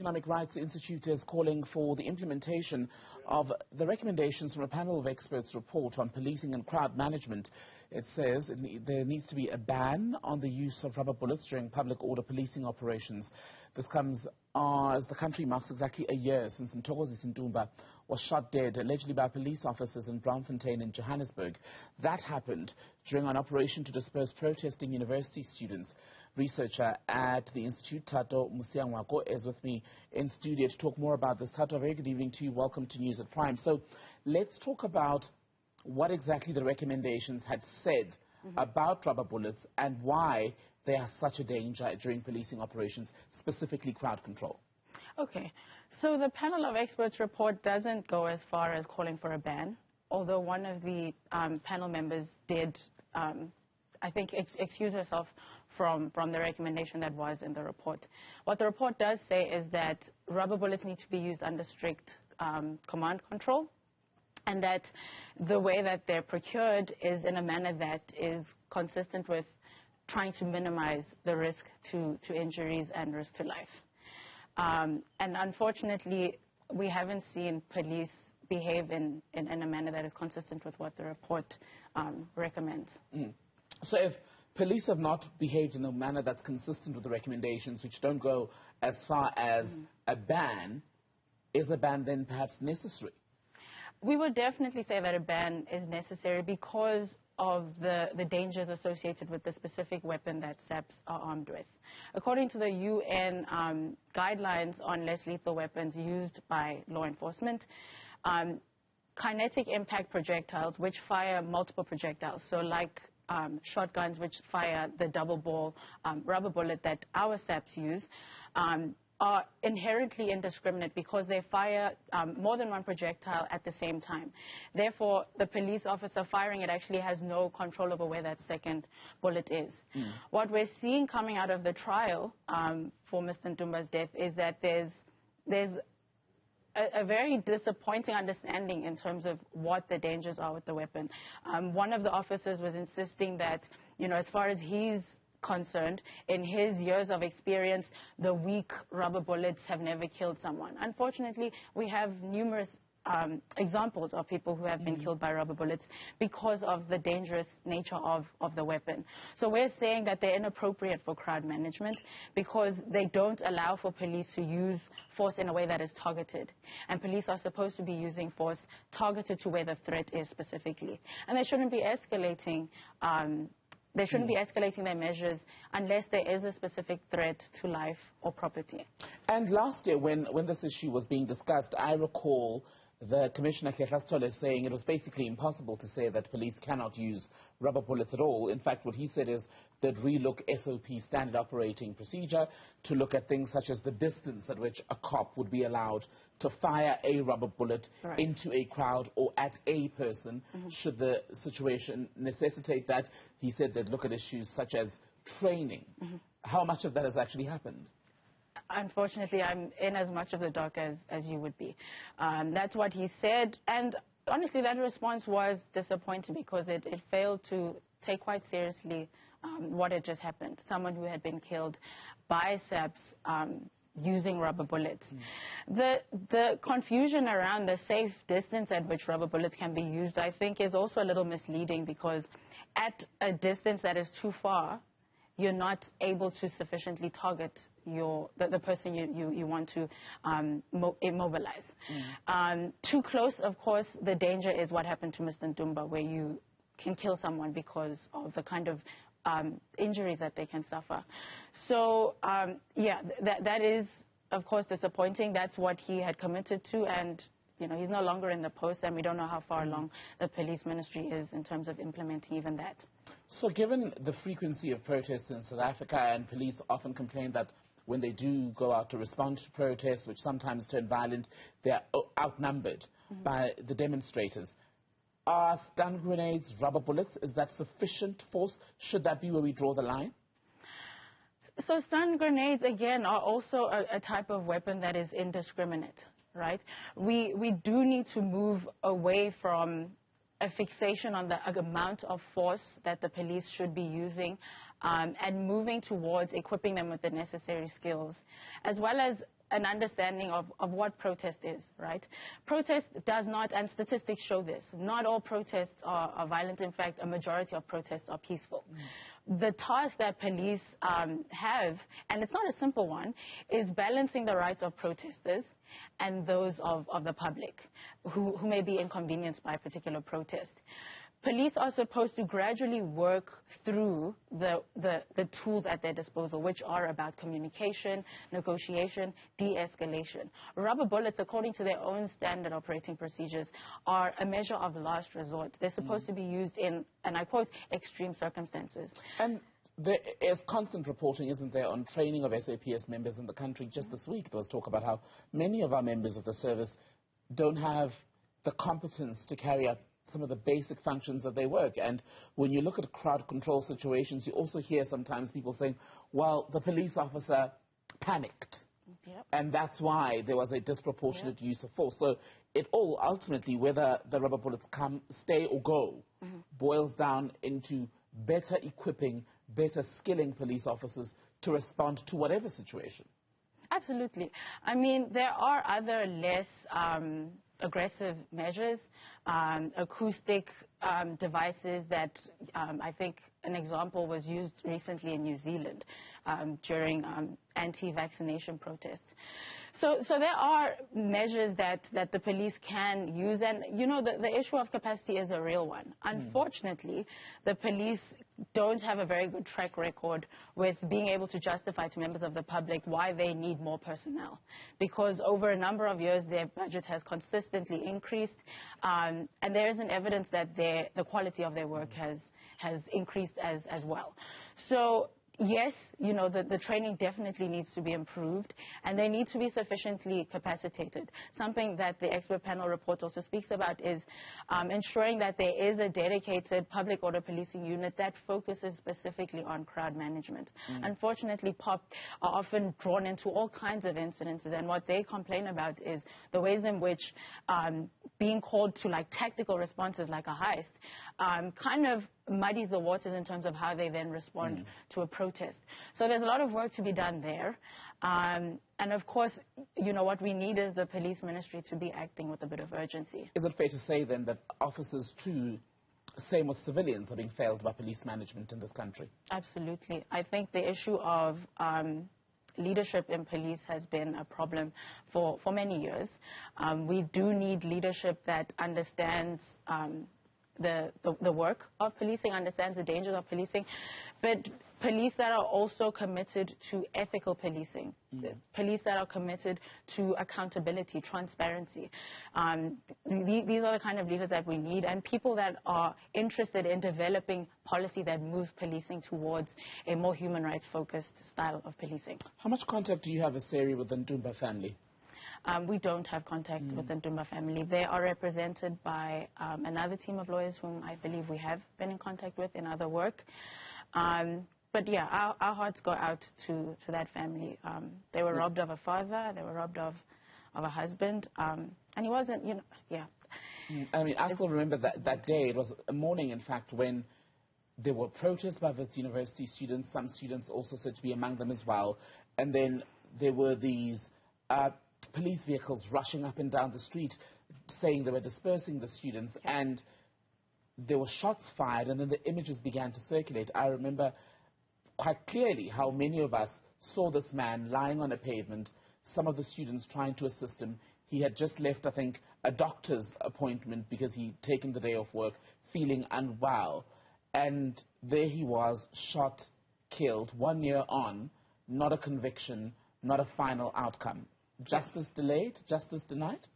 Socio-Economic Rights Institute is calling for the implementation of the recommendations from a panel of experts report on policing and crowd management. It says there needs to be a ban on the use of rubber bullets during public order policing operations. This comes as the country marks exactly a year since Ntokozi was shot dead, allegedly by police officers in Braamfontein in Johannesburg. That happened during an operation to disperse protesting university students. Researcher at the Institute Thato Masiangoaka is with me in studio to talk more about this. Thato, very good evening to you. Welcome to News at Prime. So let's talk about what exactly the recommendations had said about rubber bullets and why they are such a danger during policing operations, specifically crowd control. Okay, so the panel of experts report doesn't go as far as calling for a ban, although one of the panel members did, I think, excuse herself from the recommendation that was in the report. What the report does say is that rubber bullets need to be used under strict command control, and that the way that they're procured is in a manner that is consistent with trying to minimize the risk to injuries and risk to life. And unfortunately, we haven't seen police behave in a manner that is consistent with what the report recommends. So if police have not behaved in a manner that's consistent with the recommendations, which don't go as far as a ban, is a ban then perhaps necessary? We would definitely say that a ban is necessary because of the dangers associated with the specific weapon that SAPs are armed with. According to the UN guidelines on less lethal weapons used by law enforcement, kinetic impact projectiles which fire multiple projectiles, so like shotguns which fire the double ball rubber bullet that our SAPs use, are inherently indiscriminate because they fire more than one projectile at the same time. Therefore, the police officer firing it actually has no control over where that second bullet is. What we're seeing coming out of the trial for Mr. Ntumba's death is that there's a very disappointing understanding in terms of what the dangers are with the weapon. One of the officers was insisting that, as far as he's concerned, in his years of experience, the weak rubber bullets have never killed someone. Unfortunately, we have numerous examples of people who have been killed by rubber bullets because of the dangerous nature of the weapon. So we're saying that they're inappropriate for crowd management because they don't allow for police to use force in a way that is targeted. And police are supposed to be using force targeted to where the threat is specifically. And they shouldn't be escalating their measures unless there is a specific threat to life or property. And last year, when this issue was being discussed, I recall the Commissioner Kehlasthole saying it was basically impossible to say that police cannot use rubber bullets at all. In fact, what he said is they'd relook SOP, standard operating procedure, to look at things such as the distance at which a cop would be allowed to fire a rubber bullet into a crowd or at a person, should the situation necessitate that. He said they'd look at issues such as training. How much of that has actually happened? Unfortunately, I'm in as much of the dark as you would be. That's what he said. And honestly, that response was disappointing because it failed to take quite seriously what had just happened. Someone who had been killed by SAPs using rubber bullets. The confusion around the safe distance at which rubber bullets can be used, I think, is also a little misleading because at a distance that is too far, you're not able to sufficiently target the person you want to immobilize. Too close, of course, the danger is what happened to Mr. Ntumba, where you can kill someone because of the kind of injuries that they can suffer. So, that is, of course, disappointing. That's what he had committed to, and he's no longer in the post, and we don't know how far along the police ministry is in terms of implementing even that. So given the frequency of protests in South Africa, and police often complain that when they do go out to respond to protests, which sometimes turn violent, they're outnumbered by the demonstrators. Are stun grenades, rubber bullets, is that sufficient force? Should that be where we draw the line? So stun grenades, again, are also a type of weapon that is indiscriminate, right? We do need to move away from a fixation on the amount of force that the police should be using and moving towards equipping them with the necessary skills, as well as an understanding of what protest is, right? Protest does not, and statistics show this, not all protests are violent. In fact, a majority of protests are peaceful. The task that police have, and it's not a simple one, is balancing the rights of protesters and those of the public who may be inconvenienced by a particular protest. Police are supposed to gradually work through the tools at their disposal, which are about communication, negotiation, de-escalation. Rubber bullets, according to their own standard operating procedures, are a measure of last resort. They're supposed to be used in, and I quote, extreme circumstances. And there is constant reporting, isn't there, on training of SAPS members in the country. Just this week there was talk about how many of our members of the service don't have the competence to carry out some of the basic functions of their work. And when you look at crowd control situations, you also hear sometimes people saying, well, the police officer panicked. Yep. And that's why there was a disproportionate use of force. So it all ultimately, whether the rubber bullets come, stay or go, boils down into better equipping, better skilling police officers to respond to whatever situation. Absolutely. I mean, there are other less aggressive measures, acoustic devices that I think an example was used recently in New Zealand during anti-vaccination protests. So there are measures that the police can use, and you know the issue of capacity is a real one. Unfortunately, the police don't have a very good track record with being able to justify to members of the public why they need more personnel, because over a number of years their budget has consistently increased, and there isn't evidence that the quality of their work has increased as well. So yes, you know, the training definitely needs to be improved, and they need to be sufficiently capacitated. Something that the expert panel report also speaks about is ensuring that there is a dedicated public order policing unit that focuses specifically on crowd management. Unfortunately, POP are often drawn into all kinds of incidences, and what they complain about is the ways in which being called to like tactical responses like a heist kind of muddies the waters in terms of how they then respond to a protest. So there's a lot of work to be done there. And of course, you know, what we need is the police ministry to be acting with a bit of urgency. Is it fair to say then that officers too, same with civilians, are being failed by police management in this country? Absolutely. I think the issue of leadership in police has been a problem for many years. We do need leadership that understands the work of policing, understands the dangers of policing, but police that are also committed to ethical policing, police that are committed to accountability, transparency. These are the kind of leaders that we need, and people that are interested in developing policy that moves policing towards a more human rights focused style of policing. How much contact do you have as SERI with the Ndumba family? We don't have contact with the Ndumba family. They are represented by another team of lawyers whom I believe we have been in contact with in other work. But yeah, our hearts go out to that family. They were robbed of a father, they were robbed of a husband, and he wasn't, you know, yeah. I mean, I still remember that day. It was a morning, in fact, when there were protests by Wits University students. Some students also said to be among them as well. And then there were these police vehicles rushing up and down the street saying they were dispersing the students, and there were shots fired, and then the images began to circulate. I remember quite clearly how many of us saw this man lying on a pavement, some of the students trying to assist him. He had just left, I think, a doctor's appointment because he'd taken the day off work, feeling unwell, and there he was, shot, killed, 1 year on, not a conviction, not a final outcome. Justice delayed, justice denied?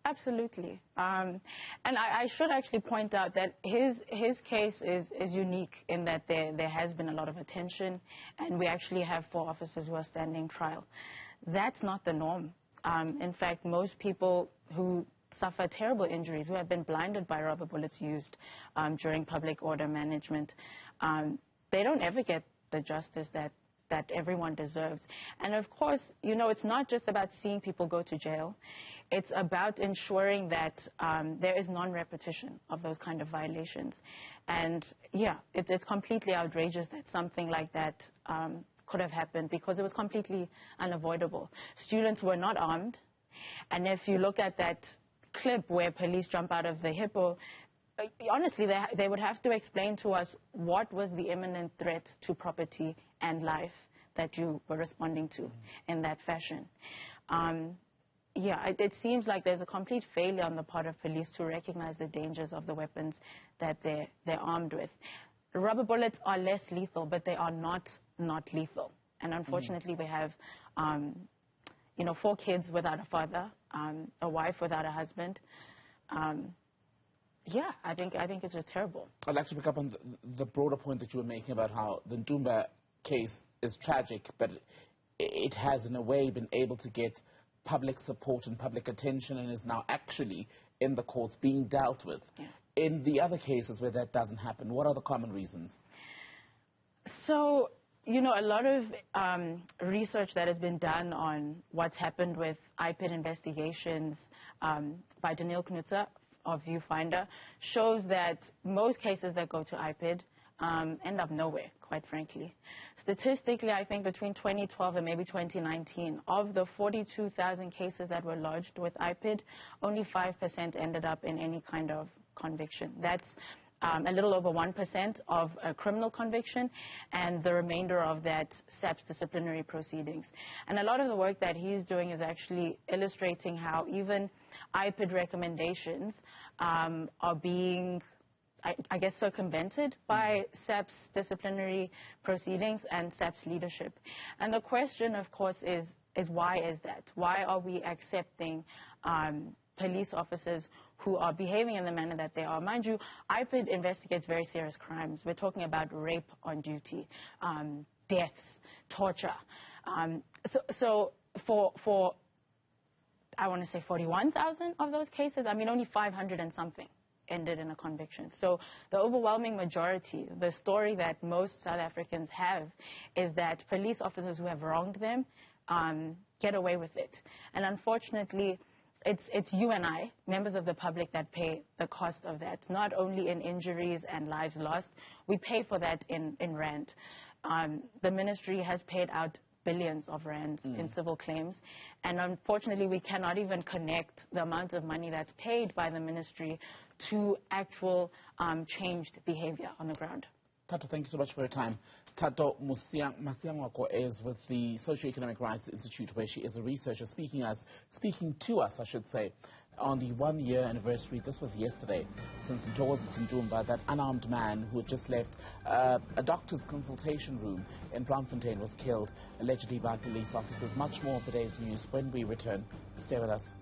Absolutely. And I should actually point out that his case is unique in that there has been a lot of attention, and we actually have 4 officers who are standing trial. That's not the norm. In fact, most people who suffer terrible injuries, who have been blinded by rubber bullets used during public order management, they don't ever get the justice that everyone deserves. And of course, you know, it's not just about seeing people go to jail. It's about ensuring that there is non-repetition of those kind of violations. And yeah, it's completely outrageous that something like that could have happened because it was completely unavoidable. Students were not armed, and if you look at that clip where police jump out of the hippo, honestly, they would have to explain to us what was the imminent threat to property and life that you were responding to in that fashion. Yeah, it seems like there's a complete failure on the part of police to recognize the dangers of the weapons that they're armed with. Rubber bullets are less lethal, but they are not lethal. And unfortunately, we have, 4 kids without a father, a wife without a husband. Yeah, I think it's just terrible. I'd like to pick up on the broader point that you were making about how the Ndumba case is tragic, but it has in a way been able to get public support and public attention and is now actually in the courts being dealt with. Yeah. In the other cases where that doesn't happen, what are the common reasons? So, a lot of research that has been done on what's happened with IPID investigations by Daniel Knutzer of Viewfinder shows that most cases that go to IPID end up nowhere, quite frankly. Statistically, I think between 2012 and maybe 2019, of the 42,000 cases that were lodged with IPID, only 5% ended up in any kind of conviction. That's a little over 1% of a criminal conviction, and the remainder of that SAP's disciplinary proceedings. And a lot of the work that he's doing is actually illustrating how even IPID recommendations are being, I guess, circumvented by SAP's disciplinary proceedings and SAP's leadership. And the question, of course, is why is that? Why are we accepting police officers who are behaving in the manner that they are? Mind you, IPID investigates very serious crimes. We're talking about rape on duty, deaths, torture. So for I want to say 41,000 of those cases, I mean, only 500 and something ended in a conviction. So the overwhelming majority, the story that most South Africans have, is that police officers who have wronged them get away with it. And unfortunately, it's you and I, members of the public, that pay the cost of that, not only in injuries and lives lost. We pay for that in rand. The ministry has paid out billions of rands in civil claims, and unfortunately we cannot even connect the amount of money that's paid by the ministry to actual changed behavior on the ground. Thato, thank you so much for your time. Thato Masiangoaka is with the Socio-Economic Rights Institute, where she is a researcher speaking to us, I should say, on the 1-year anniversary. This was yesterday, since Ntokozo Ndumba, that unarmed man who had just left a doctor's consultation room in Bloemfontein, was killed, allegedly by police officers. Much more of today's news when we return. Stay with us.